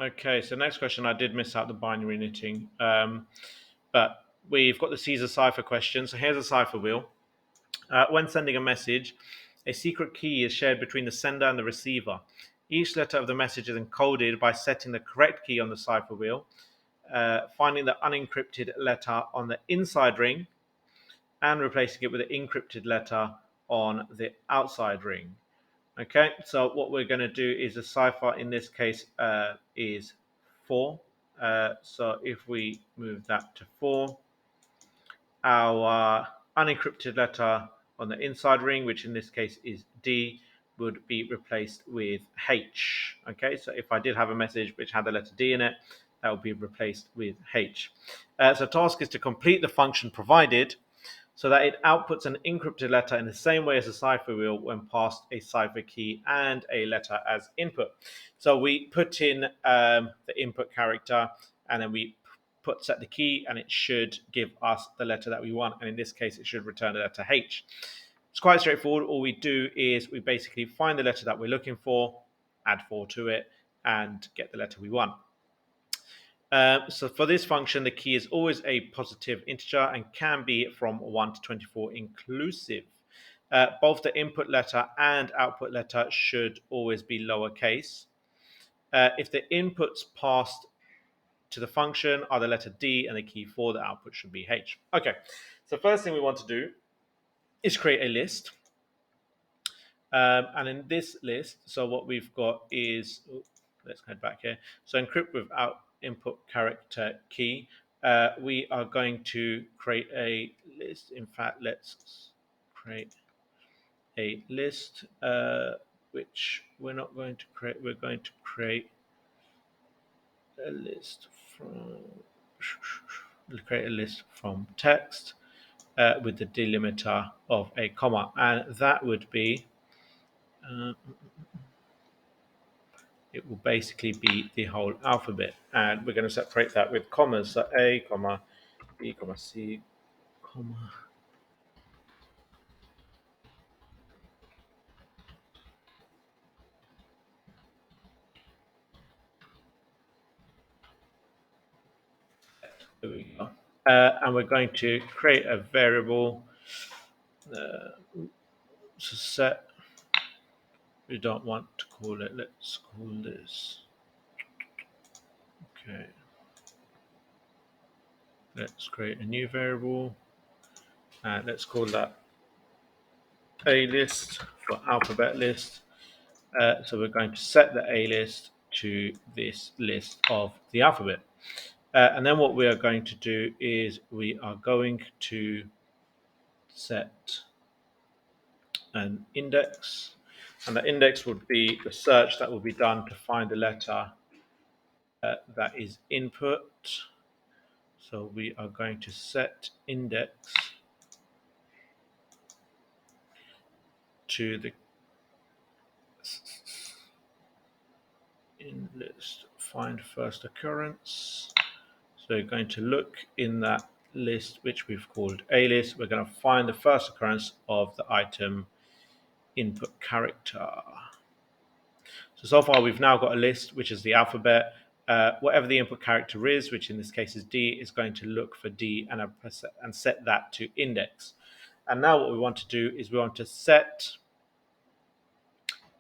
Okay, so next question, I did miss out the binary knitting, but we've got the Caesar cipher question. So here's a cipher wheel. When sending a message, a secret key is shared between the sender and the receiver. Each letter of the message is encoded by setting the correct key on the cipher wheel, finding the unencrypted letter on the inside ring, and replacing it with the encrypted letter on the outside ring. Okay, so what we're going to do is the cipher in this case is 4. So if we move that to 4, our unencrypted letter on the inside ring, which in this case is D, would be replaced with H. Okay, so if I did have a message which had the letter D in it, that would be replaced with H. So task is to complete the function provided so that it outputs an encrypted letter in the same way as a cipher wheel when passed a cipher key and a letter as input. So we put in the input character, and then we set the key, and it should give us the letter that we want. And in this case, it should return the letter H. It's quite straightforward. All we do is we basically find the letter that we're looking for, add 4 to it, and get the letter we want. So for this function, the key is always a positive integer and can be from 1 to 24 inclusive. Both the input letter and output letter should always be lowercase. If the inputs passed to the function are the letter D and the key for the output should be H. Okay, so first thing we want to do is create a list. And in this list, so what we've got is, let's head back here. So encrypt without input character key. We are going to create a list. In fact, let's create a list, which we're not going to create. We're going to create a list from text with the delimiter of a comma, and that would be it will basically be the whole alphabet, and we're going to separate that with commas. So A, comma, B, comma, C, comma. There we go. And we're going to create a variable set. We don't want to call it. Let's call this. Okay. Let's create a new variable. And let's call that A list for alphabet list. So we're going to set the A list to this list of the alphabet. And then what we are going to do is we are going to set an index, and the index would be the search that will be done to find the letter that is input. So we are going to set index to the in list find first occurrence. So we're going to look in that list which we've called A list. We're going to find the first occurrence of the item input character. So far we've now got a list which is the alphabet. Whatever the input character is, which in this case is D, is going to look for D and set that to index. And now what we want to do is we want to set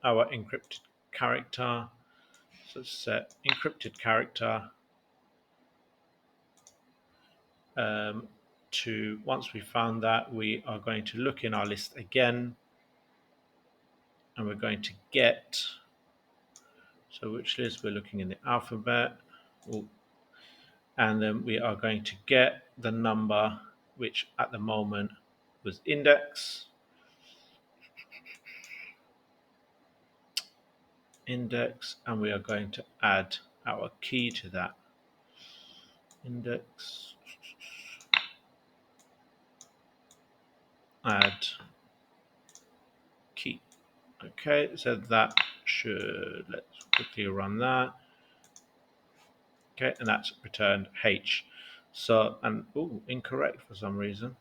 our encrypted character. So set encrypted character to, once we found that, we are going to look in our list again, and we're going to get, so which list? We're looking in the alphabet. Ooh. And then we are going to get the number which at the moment was index. Index, and we are going to add our key to that. Index, add key. Okay, so that should, let's quickly run that. Okay, and that's returned H. So, and incorrect for some reason.